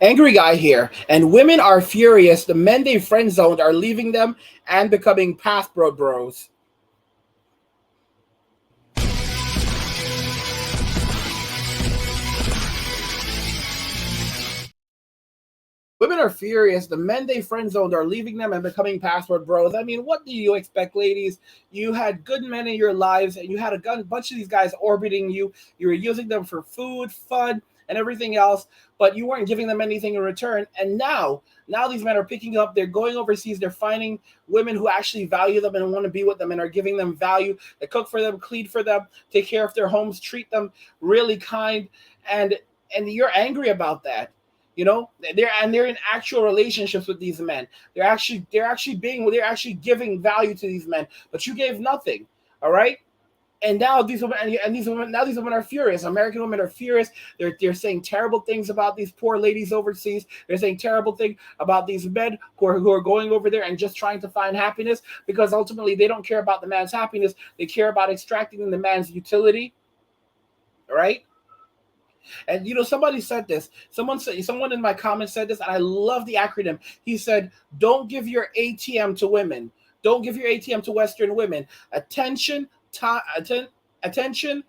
Angry guy here. And women are furious. The men they friend zoned are leaving them and becoming passport bros. Women are furious. The men they friend zoned are leaving them and becoming password bros. I mean, what do you expect, ladies? You had good men in your lives, and you had bunch of these guys orbiting you. You were using them for food, fun, and everything else, but you weren't giving them anything in return. And now these men are picking up. They're going overseas. They're finding women who actually value them and want to be with them and are giving them value. They cook for them, clean for them, take care of their homes, treat them really kind, and you're angry about that. You know, they're in actual relationships with these men. They're actually giving value to these men, but you gave nothing. All right. And now these women are furious. American women are furious. They're saying terrible things about these poor ladies overseas. They're saying terrible things about these men who are going over there and just trying to find happiness, because ultimately they don't care about the man's happiness. They care about extracting the man's utility. All right. And somebody said this. Someone in my comments said this, and I love the acronym. He said, "Don't give your ATM to women. Don't give your ATM to Western women. Attention, attention,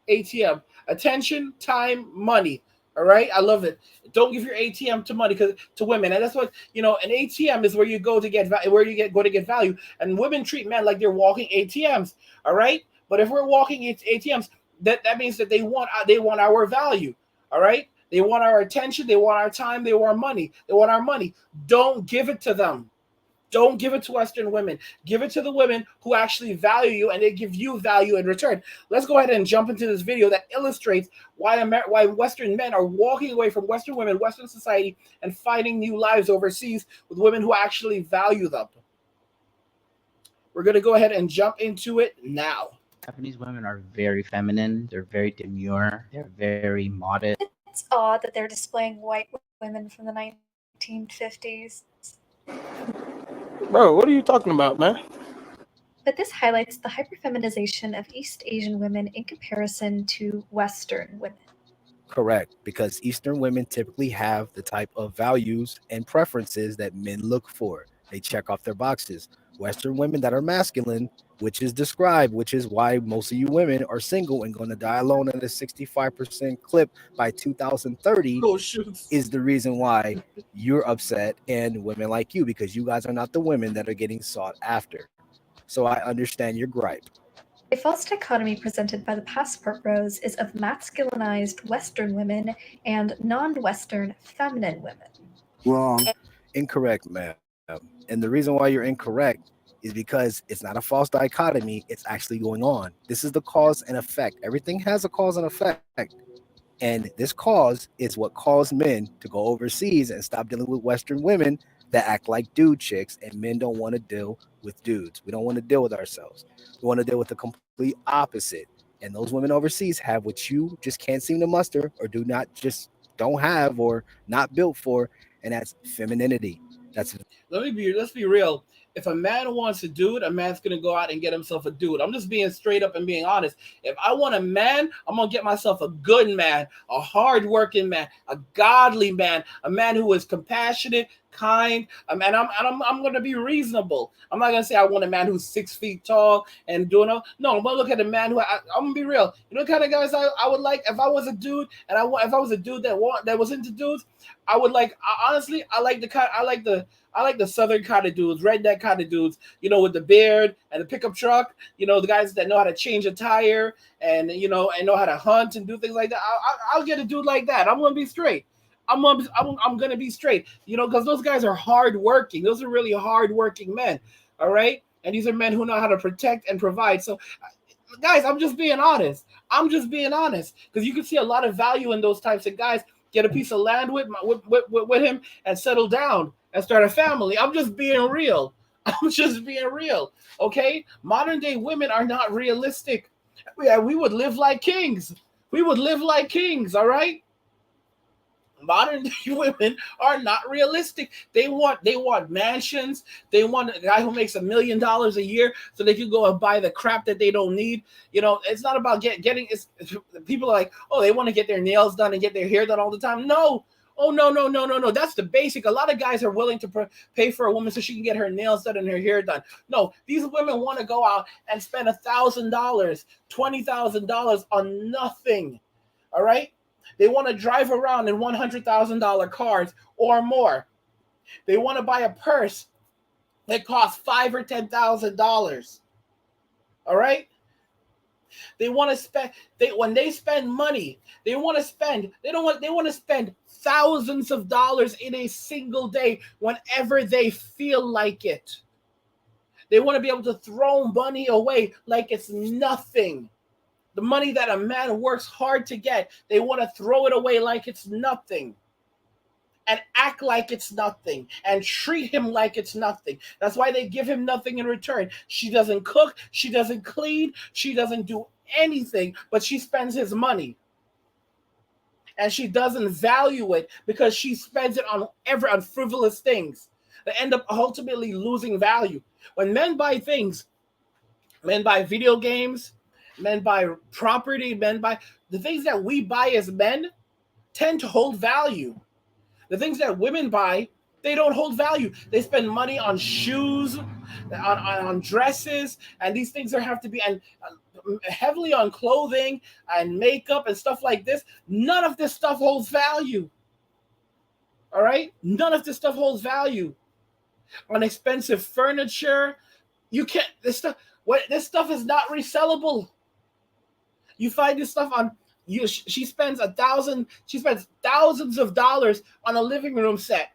ATM. Attention, time, money." All right, I love it. Don't give your ATM to money to women, and that's what An ATM is where you go to get go to get value, and women treat men like they're walking ATMs. All right, but if we're walking ATMs, that means that they want our value. All right, they want our attention, they want our time, they want money, they want our money. Don't give it to them. Don't give it to Western women. Give it to the women who actually value you, and they give you value in return. Let's go ahead and jump into this video that illustrates why Western men are walking away from Western women, Western society, and finding new lives overseas with women who actually value them. We're going to go ahead and jump into it now. Japanese women are very feminine. They're very demure. They're very modest. It's odd that they're displaying white women from the 1950s. Bro, what are you talking about, man? But this highlights the hyperfeminization of East Asian women in comparison to Western women. Correct, because Eastern women typically have the type of values and preferences that men look for. They check off their boxes. Western women that are masculine, which is why most of you women are single and going to die alone at a 65% clip by 2030, is the reason why you're upset, and women like you, because you guys are not the women that are getting sought after. So I understand your gripe. A false dichotomy presented by the passport bros is of masculinized Western women and non-Western feminine women. Wrong. Incorrect, ma'am. And the reason why you're incorrect is because it's not a false dichotomy. It's actually going on. This is the cause and effect. Everything has a cause and effect. And this cause is what caused men to go overseas and stop dealing with Western women that act like dude chicks, and men don't want to deal with dudes. We don't want to deal with ourselves. We want to deal with the complete opposite. And those women overseas have what you just can't seem to muster, or don't have, or not built for, and that's femininity. Let's be real. If a man wants a dude, a man's gonna go out and get himself a dude. I'm just being straight up and being honest. If I want a man, I'm gonna get myself a good man, a hard-working man, a godly man, a man who is compassionate, kind. And I'm gonna be reasonable. I'm not gonna say I want a man who's 6 feet tall and doing all. No, I'm gonna look at a man who I'm gonna be real. You know what kind of guys I would like if I was a dude, and if I was a dude that was into dudes, I would like. Honestly, I like the southern kind of dudes, redneck kind of dudes, with the beard and the pickup truck, the guys that know how to change a tire and know how to hunt and do things like that. I'll get a dude like that. I'm gonna be straight. I'm gonna be straight, because those guys are hardworking. Those are really hardworking men. All right, and these are men who know how to protect and provide. So, guys, I'm just being honest. Because you can see a lot of value in those types of guys. Get a piece of land with him and settle down and start a family. I'm just being real. Okay, modern day women are not realistic. We would live like kings. All right. modern day women are not realistic. They want mansions. They want a guy who makes $1 million a year so they can go and buy the crap that they don't need. You know, it's not about getting. People are like, oh, they want to get their nails done and get their hair done all the time. No. Oh, no. That's the basic. A lot of guys are willing to pay for a woman so she can get her nails done and her hair done. No, these women want to go out and spend $1,000, $20,000 on nothing. All right? They want to drive around in $100,000 cars or more. They want to buy a purse that costs $5,000 or $10,000. All right? They want to spend. When they spend money, they want to spend. They want to spend thousands of dollars in a single day whenever they feel like it. They want to be able to throw money away like it's nothing. The money that a man works hard to get, they want to throw it away like it's nothing. And act like it's nothing. And treat him like it's nothing. That's why they give him nothing in return. She doesn't cook. She doesn't clean. She doesn't do anything. But she spends his money. And she doesn't value it because she spends it on frivolous things that end up ultimately losing value. When men buy things, men buy video games, men buy property, men buy the things that we buy as men tend to hold value. The things that women buy, they don't hold value. They spend money on shoes, on dresses, and these things have to be and heavily on clothing and makeup and stuff like this. None of this stuff holds value. All right? None of this stuff holds value. On expensive furniture, you can't. This stuff is not resellable. You find this stuff on. She spends thousands of dollars on a living room set.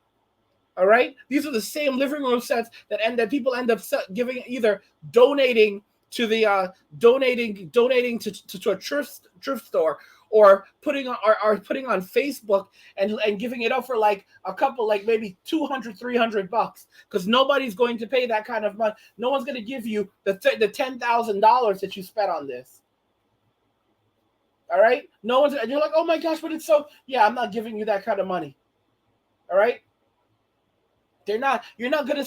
All right, these are the same living room sets that people end up giving, either donating to the donating to a thrift store, or putting on Facebook and giving it up for like a couple, like maybe $200-$300, because nobody's going to pay that kind of money. No one's going to give you the $10,000 that you spent on this. All right, no one's. And you're like, oh my gosh, but it's so. Yeah, I'm not giving you that kind of money. All right, you're not gonna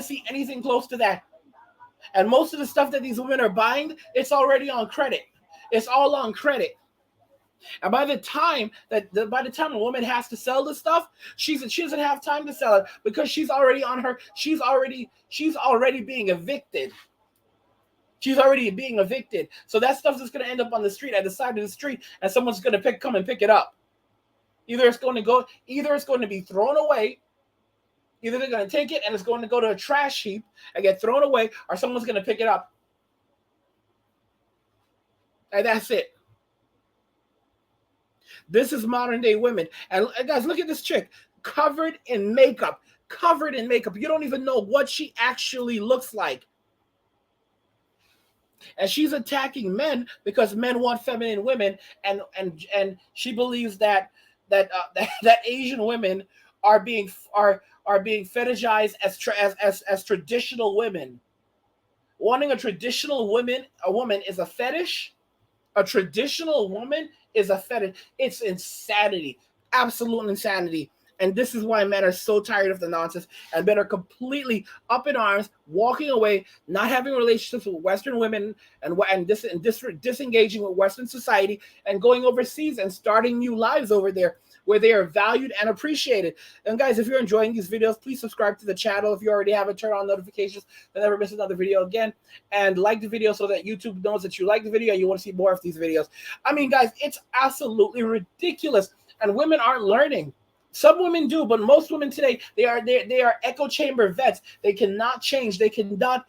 see anything close to that. And most of the stuff that these women are buying, it's already on credit. It's all on credit. And by the time a woman has to sell this stuff, she doesn't have time to sell it because she's already being evicted. She's already being evicted. So that stuff's just going to end up on the street, at the side of the street, and someone's going to come and pick it up. Either it's going to be thrown away, either they're going to take it and it's going to go to a trash heap and get thrown away, or someone's going to pick it up. And that's it. This is modern day women. And guys, look at this chick, covered in makeup. You don't even know what she actually looks like. And she's attacking men because men want feminine women, and she believes that Asian women are being fetishized as traditional women. Wanting a woman is a fetish. A traditional woman is a fetish. It's insanity, absolute insanity. And this is why men are so tired of the nonsense, and men are completely up in arms, walking away, not having relationships with Western women, and disengaging with Western society, and going overseas and starting new lives over there where they are valued and appreciated. And guys, if you're enjoying these videos, please subscribe to the channel. If you already haven't, turn on notifications to never miss another video again, and like the video so that YouTube knows that you like the video and you want to see more of these videos. I mean, guys, it's absolutely ridiculous, and women aren't learning. Some women do, but most women today, they are echo chamber vets. They cannot change. They cannot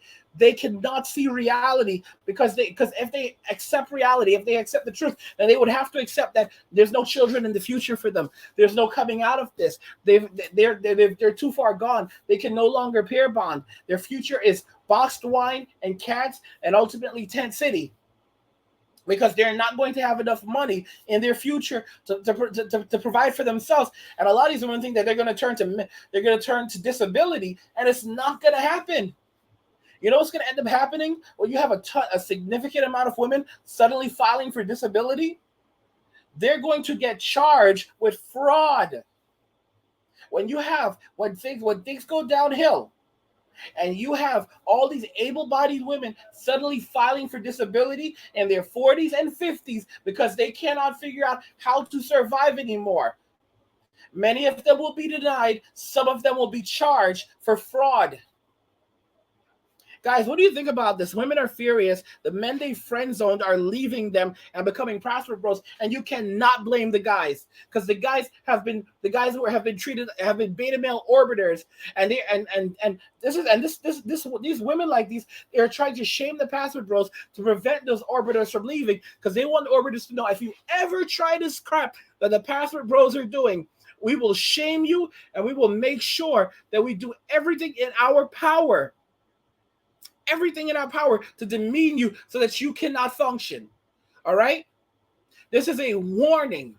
see reality because if they accept reality, if they accept the truth, then they would have to accept that there's no children in the future for them. There's no coming out of this. They're too far gone. They can no longer pair bond. Their future is boxed wine and cats and ultimately tent city, because they're not going to have enough money in their future to provide for themselves. And a lot of these women think that they're going to turn to disability, and it's not going to happen. You know what's going to end up happening? When you have a significant amount of women suddenly filing for disability, they're going to get charged with fraud. When things go downhill, and you have all these able-bodied women suddenly filing for disability in their 40s and 50s because they cannot figure out how to survive anymore. Many of them will be denied. Some of them will be charged for fraud. Guys, what do you think about this? Women are furious. The men they friend zoned are leaving them and becoming password bros, and you cannot blame the guys, because the guys who have been treated have been beta male orbiters, and these women like these, they're trying to shame the password bros to prevent those orbiters from leaving, because they want the orbiters to know, if you ever try this crap that the password bros are doing, we will shame you, and we will make sure that we do everything in our power to demean you so that you cannot function. All right? This is a warning,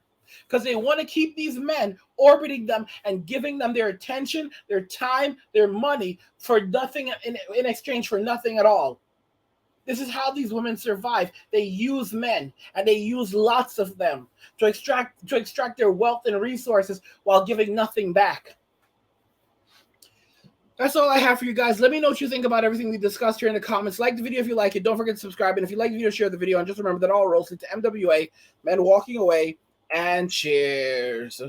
because they want to keep these men orbiting them and giving them their attention, their time, their money for nothing, in exchange for nothing at all. This is how these women survive. They use men, and they use lots of them to extract their wealth and resources while giving nothing back. That's all I have for you guys. Let me know what you think about everything we discussed here in the comments. Like the video if you like it. Don't forget to subscribe. And if you like the video, share the video. And just remember that all roads lead to MWA, men walking away. And cheers.